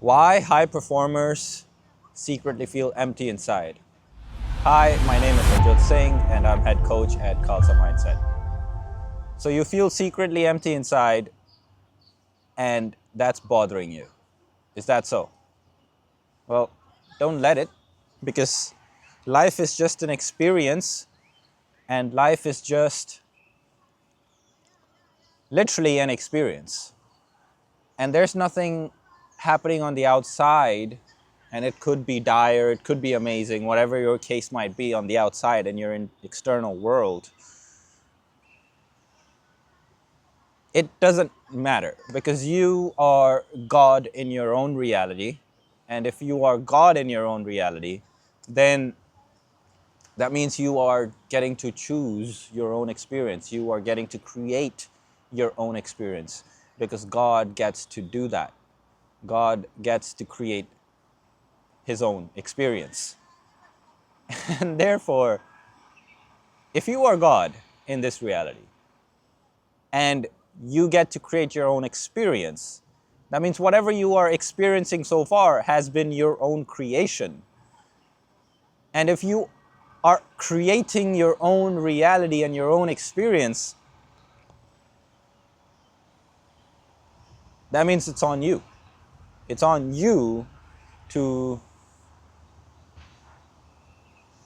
Why high performers secretly feel empty inside. Hi, my name is Ajot Singh and I'm head coach at Khalsa Mindset. So you feel secretly empty inside and that's bothering you. Is that so? Well, don't let it, because life is just an experience and life is just literally an experience. And there's nothing happening on the outside, and it could be dire, it could be amazing, whatever your case might be on the outside and your external world. It doesn't matter, because you are God in your own reality. And if you are God in your own reality, then that means you are getting to choose your own experience. You are getting to create your own experience, because God gets to do that. God gets to create his own experience. And therefore, if you are God in this reality and you get to create your own experience, that means whatever you are experiencing so far has been your own creation. And if you are creating your own reality and your own experience, that means it's on you. It's on you to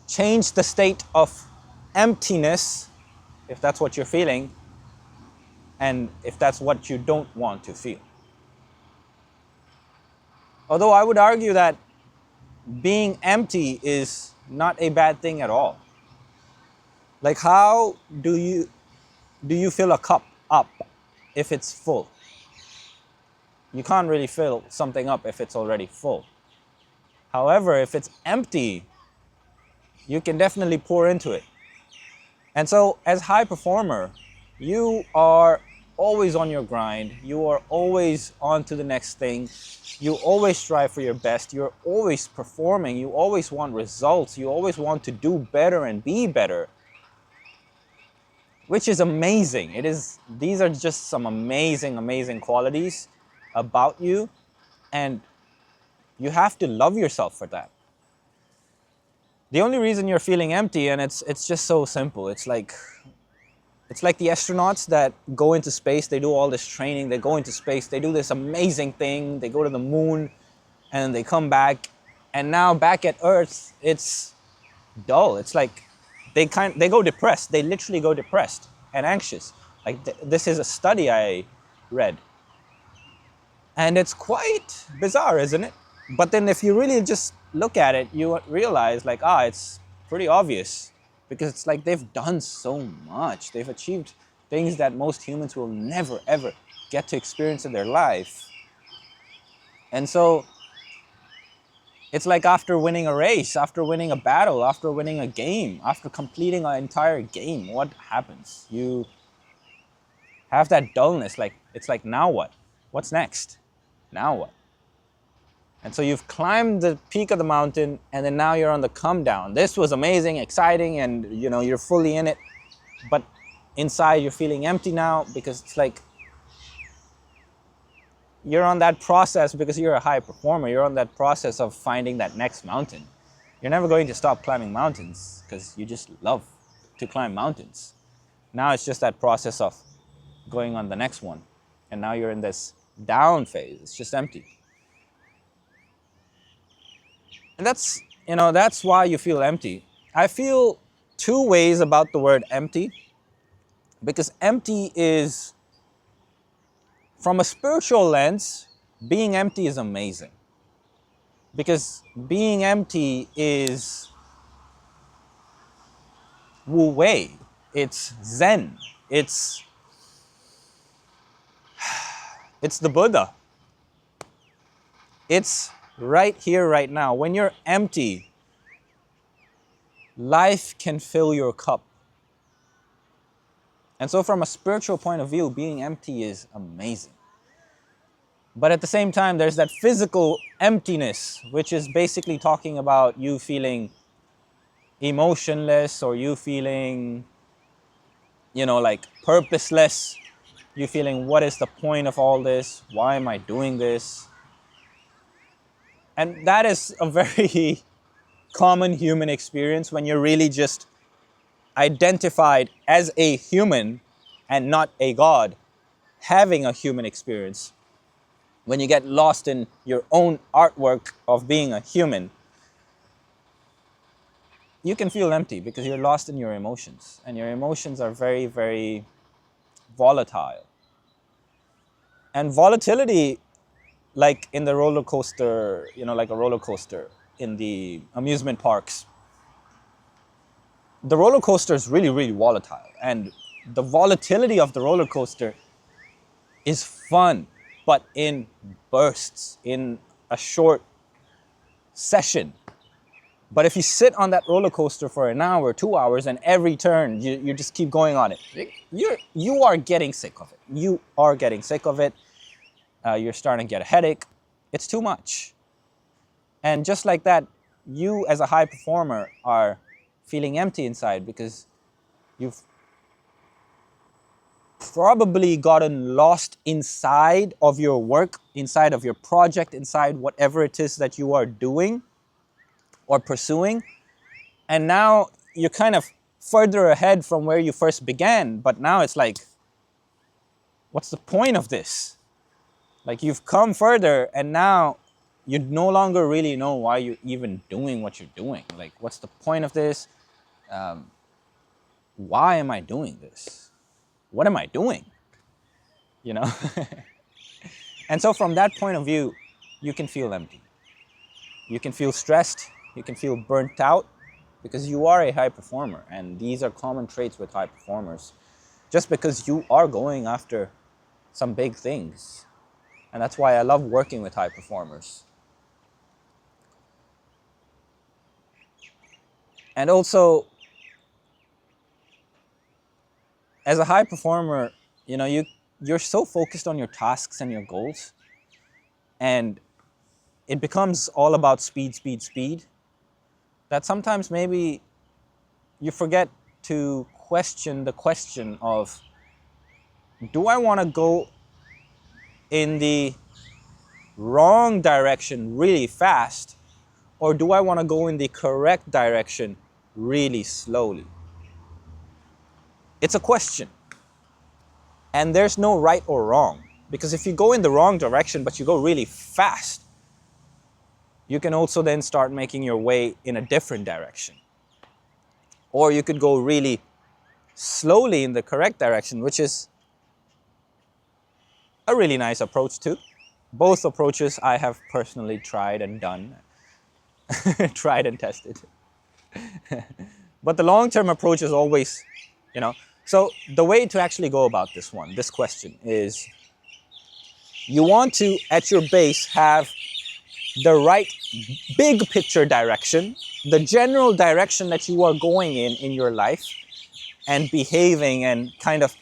change the state of emptiness, if that's what you're feeling, and if that's what you don't want to feel. Although I would argue that being empty is not a bad thing at all. Like, how do you fill a cup up if it's full? You can't really fill something up if it's already full. However, if it's empty, you can definitely pour into it. And so, as high performer, you are always on your grind. You are always on to the next thing. You always strive for your best. You're always performing. You always want results. You always want to do better and be better, which is amazing. These are just some amazing, amazing qualities about you, and you have to love yourself for that. The only reason you're feeling empty, and it's just so simple. It's like the astronauts that go into space. They do all this training. They go into space. They do this amazing thing. They go to the moon, and they come back. And now back at Earth, it's dull. It's like they go depressed. They literally go depressed and anxious. Like this is a study I read, and it's quite bizarre, isn't it? But then if you really just look at it, you realize like, it's pretty obvious, because it's like they've done so much. They've achieved things that most humans will never ever get to experience in their life. And so it's like after winning a race, after winning a battle, after winning a game, after completing an entire game, what happens? You have that dullness. Like, it's like, now what? What's next? Now what? And so you've climbed the peak of the mountain, and then now you're on the come down. This was amazing, exciting, and you're fully in it. But inside you're feeling empty now, because it's like you're on that process, because you're a high performer. You're on that process of finding that next mountain. You're never going to stop climbing mountains, because you just love to climb mountains. Now it's just that process of going on the next one. And now you're in this down phase. It's just empty. And that's why you feel empty. I feel two ways about the word empty, because empty is, from a spiritual lens, being empty is amazing. Because being empty is Wu Wei, it's Zen, it's the Buddha. It's right here, right now. When you're empty, life can fill your cup. And so from a spiritual point of view, being empty is amazing. But at the same time, there's that physical emptiness, which is basically talking about you feeling emotionless, or you feeling, like purposeless. You feeling, what is the point of all this? Why am I doing this? And that is a very common human experience when you're really just identified as a human and not a god, having a human experience. When you get lost in your own artwork of being a human, you can feel empty because you're lost in your emotions. And your emotions are very, very volatile. And volatility, like in the roller coaster, like a roller coaster in the amusement parks, the roller coaster is really, really volatile. And the volatility of the roller coaster is fun, but in bursts, in a short session. But if you sit on that roller coaster for an hour, 2 hours, and every turn you just keep going on it, you are getting sick of it. You are getting sick of it. You're starting to get a headache. It's too much. And just like that, you as a high performer are feeling empty inside because you've probably gotten lost inside of your work, inside of your project, inside whatever it is that you are doing or pursuing. And now you're kind of further ahead from where you first began. But now it's like, what's the point of this? Like, you've come further and now you no longer really know why you're even doing what you're doing. Like, what's the point of this? Why am I doing this? What am I doing? You know? And so from that point of view, you can feel empty. You can feel stressed. You can feel burnt out because you are a high performer. And these are common traits with high performers. Just because you are going after some big things. And that's why I love working with high performers. And also, as a high performer, you're so focused on your tasks and your goals, and it becomes all about speed, speed, speed, that sometimes maybe you forget to question the question of, do I want to go in the wrong direction really fast, or do I want to go in the correct direction really slowly? It's a question. And there's no right or wrong. Because if you go in the wrong direction, but you go really fast, you can also then start making your way in a different direction. Or you could go really slowly in the correct direction, which is a really nice approach too. Both approaches I have personally tried and done, tried and tested. But the long-term approach is always, So the way to actually go about this question is, you want to, at your base, have the right big picture direction, the general direction that you are going in your life, and behaving and kind of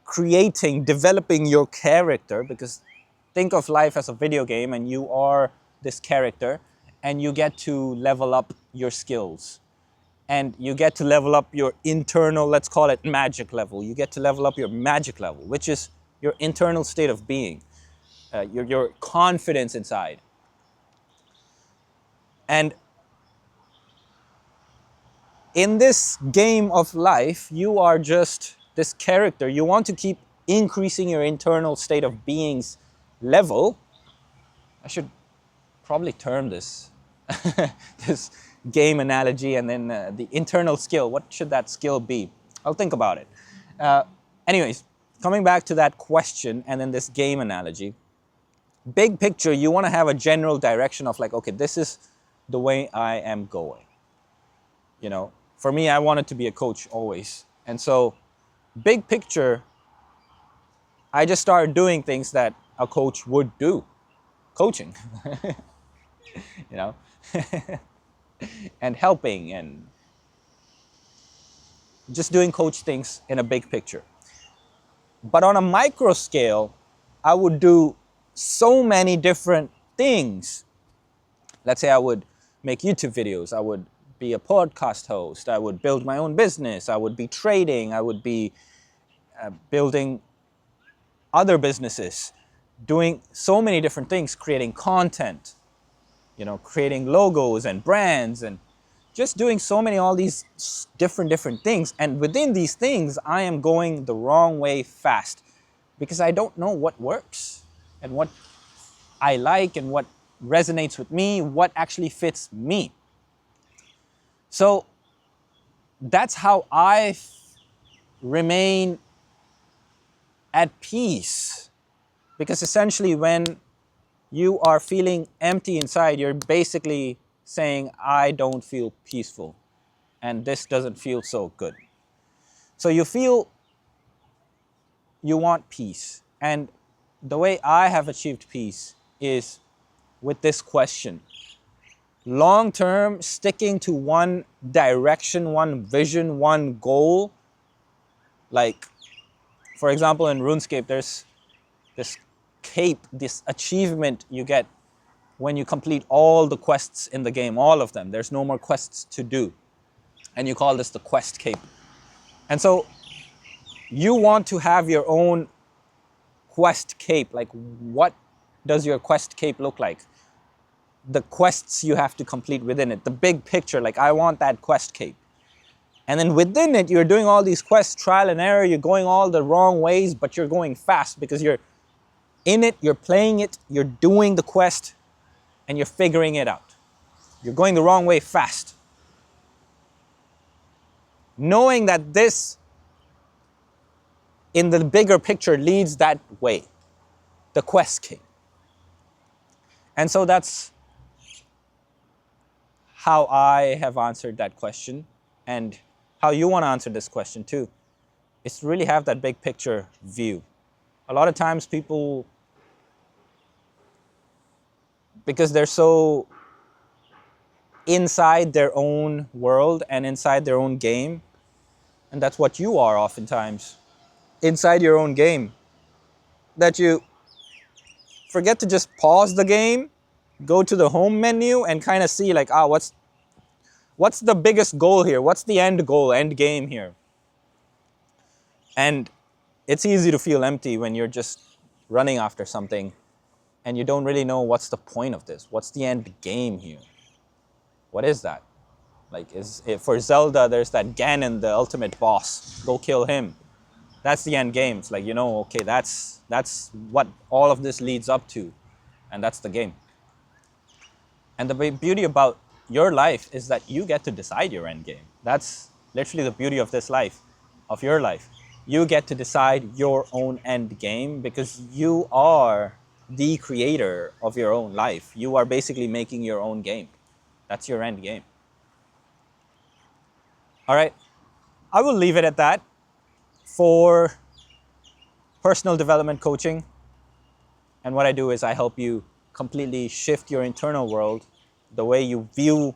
creating, developing your character, because think of life as a video game and you are this character and you get to level up your skills. And you get to level up your internal, let's call it magic level. You get to level up your magic level, which is your internal state of being, your confidence inside. And in this game of life, you are just this character. You want to keep increasing your internal state of being's level. I should probably term this this game analogy, and then the internal skill. What should that skill be? I'll think about it. Anyways, coming back to that question and then this game analogy. Big picture, you want to have a general direction of like, okay, this is the way I am going. For me, I wanted to be a coach always. And so, big picture, I just started doing things that a coach would do. Coaching. And helping and just doing coach things in a big picture. But on a micro scale, I would do so many different things. Let's say I would make YouTube videos. I would be a podcast host. I would build my own business. I would be trading. I would be building other businesses, doing so many different things, creating content. creating logos and brands and just doing so many, all these different things. And within these things, I am going the wrong way fast because I don't know what works and what I like and what resonates with me, what actually fits me. So that's how I remain at peace. Because essentially when you are feeling empty inside, you're basically saying, I don't feel peaceful and this doesn't feel so good. So you feel you want peace. And the way I have achieved peace is with this question. Long term, sticking to one direction, one vision, one goal. Like, for example, in RuneScape, there's this cape, this achievement you get when you complete all the quests in the game, all of them. There's no more quests to do. And you call this the quest cape. And so you want to have your own quest cape. Like, what does your quest cape look like? The quests you have to complete within it, the big picture, like I want that quest cape. And then within it, you're doing all these quests, trial and error, you're going all the wrong ways, but you're going fast because you're in it, you're playing it, you're doing the quest, and you're figuring it out. You're going the wrong way fast. Knowing that this, in the bigger picture, leads that way, the quest cape. And so that's how I have answered that question, and how you want to answer this question too, is to really have that big picture view. A lot of times people, because they're so inside their own world and inside their own game, and that's what you are oftentimes, inside your own game, that you forget to just pause the game, go to the home menu and kind of see like, what's the biggest goal here? What's the end goal, end game here? And it's easy to feel empty when you're just running after something and you don't really know what's the point of this. What's the end game here? What is that? Like, for Zelda, there's that Ganon, the ultimate boss. Go kill him. That's the end game. It's like, okay, that's what all of this leads up to. And that's the game. And the beauty about your life is that you get to decide your end game. That's literally the beauty of this life, of your life. You get to decide your own end game because you are the creator of your own life. You are basically making your own game. That's your end game. All right, I will leave it at that for personal development coaching. And what I do is I help you completely shift your internal world, the way you view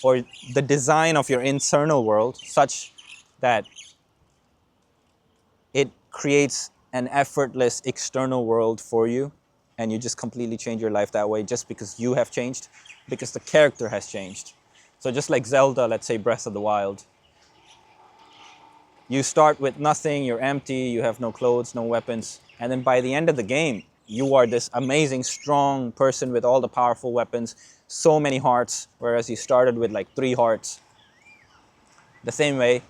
or the design of your internal world, such that it creates an effortless external world for you, and you just completely change your life that way just because you have changed, because the character has changed. So just like Zelda, let's say Breath of the Wild, you start with nothing, you're empty, you have no clothes, no weapons, and then by the end of the game, you are this amazing, strong person with all the powerful weapons, so many hearts, whereas you started with like 3 hearts. The same way,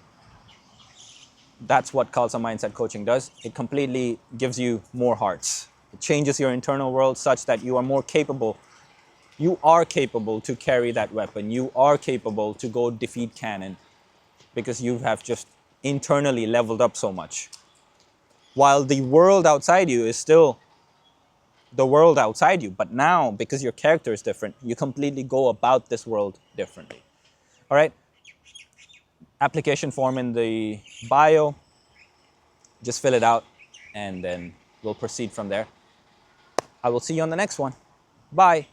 that's what Khalsa Mindset Coaching does. It completely gives you more hearts. It changes your internal world such that you are more capable. You are capable to carry that weapon. You are capable to go defeat Ganon because you have just internally leveled up so much. While the world outside you is still the world outside you, but now, because your character is different, you completely go about this world differently. All right? Application form in the bio. Just fill it out, and then we'll proceed from there. I will see you on the next one. Bye.